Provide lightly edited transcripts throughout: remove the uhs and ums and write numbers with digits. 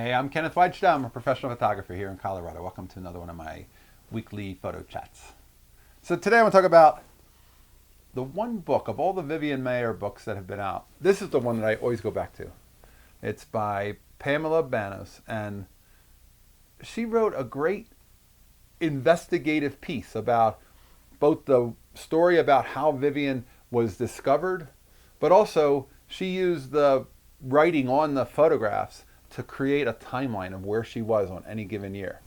Hey, I'm Kenneth Wajda. I'm a professional photographer here in Colorado. Welcome to another one of my weekly photo chats. So today I want to talk about the one book of all the Vivian Maier books that have been out. This is the one that I always go back to. It's by Pam Bannos, and she wrote a great investigative piece about both the story about how Vivian was discovered, but also she used the writing on the photographs to create a timeline of where she was on any given year.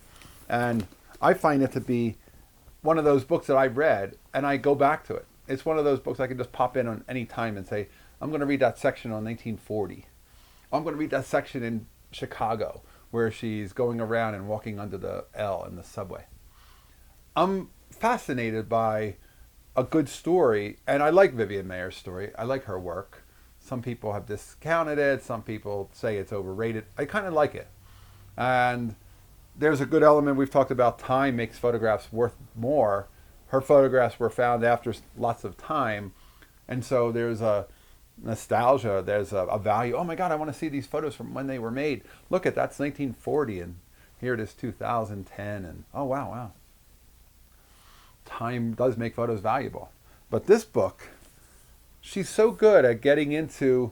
And I find it to be one of those books that I've read and I go back to it. It's one of those books I can just pop in on any time and say, I'm going to read that section on 1940. I'm going to read that section in Chicago where she's going around and walking under the L in the subway. I'm fascinated by a good story, and I like Vivian Maier's story. I like her work. Some people have discounted it. Some people say it's overrated. I kind of like it. And there's a good element. We've talked about time makes photographs worth more. Her photographs were found after lots of time. And so there's a nostalgia. There's a value. Oh my God, I want to see these photos from when they were made. Look at that's 1940 and here it is 2010. And oh, wow. Time does make photos valuable. But this book, she's so good at getting into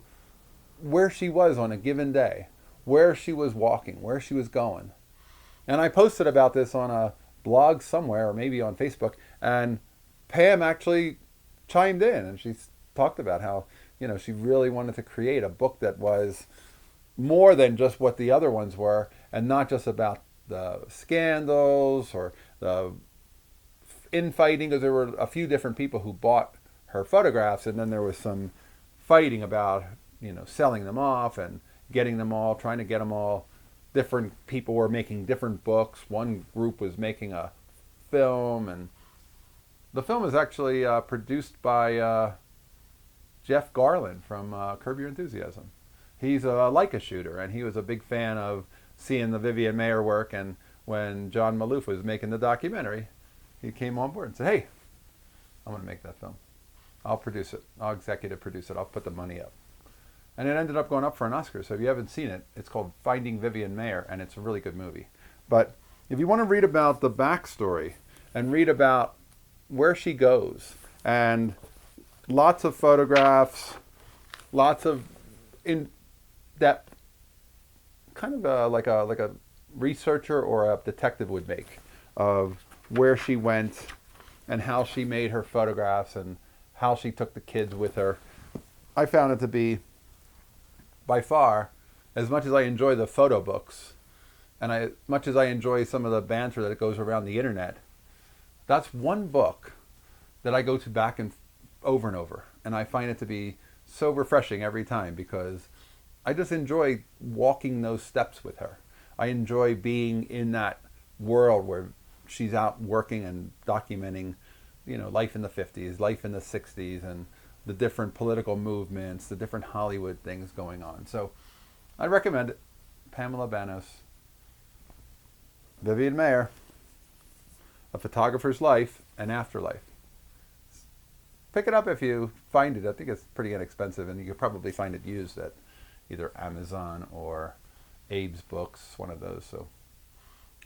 where she was on a given day, where she was walking, where she was going. And I posted about this on a blog somewhere, or maybe on Facebook, and Pam actually chimed in and she talked about how, she really wanted to create a book that was more than just what the other ones were, and not just about the scandals or the infighting, because there were a few different people who bought her photographs, and then there was some fighting about selling them off and getting them all, trying to get them all. Different people were making different books. One group was making a film, and the film is actually produced by Jeff Garland from Curb Your Enthusiasm. He's a Leica shooter, and he was a big fan of seeing the Vivian Maier work, and when John Maloof was making the documentary, he came on board and said, hey, I'm going to make that film. I'll produce it. I'll executive produce it. I'll put the money up. And it ended up going up for an Oscar. So if you haven't seen it, it's called Finding Vivian Maier, and it's a really good movie. But if you want to read about the backstory and read about where she goes, and lots of photographs, lots of in-depth, kind of like a researcher or a detective would make, of where she went and how she made her photographs and how she took the kids with her. I found it to be, by far, as much as I enjoy the photo books, and as much as I enjoy some of the banter that goes around the internet, that's one book that I go to back and over. And I find it to be so refreshing every time, because I just enjoy walking those steps with her. I enjoy being in that world where she's out working and documenting life in the 50s, life in the 60s, and the different political movements, the different Hollywood things going on. So I recommend it. Pamela Bannos, Vivian Maier, A Photographer's Life and Afterlife. Pick it up if you find it. I think it's pretty inexpensive, and you could probably find it used at either Amazon or Abe's Books, one of those. So,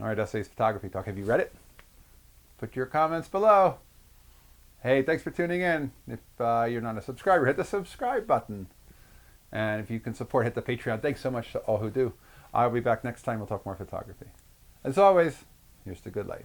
all right, Essays Photography Talk. Have you read it? Put your comments below. Hey, thanks for tuning in. If you're not a subscriber, hit the subscribe button. And if you can support, hit the Patreon. Thanks so much to all who do. I'll be back next time. We'll talk more photography. As always, here's the good light.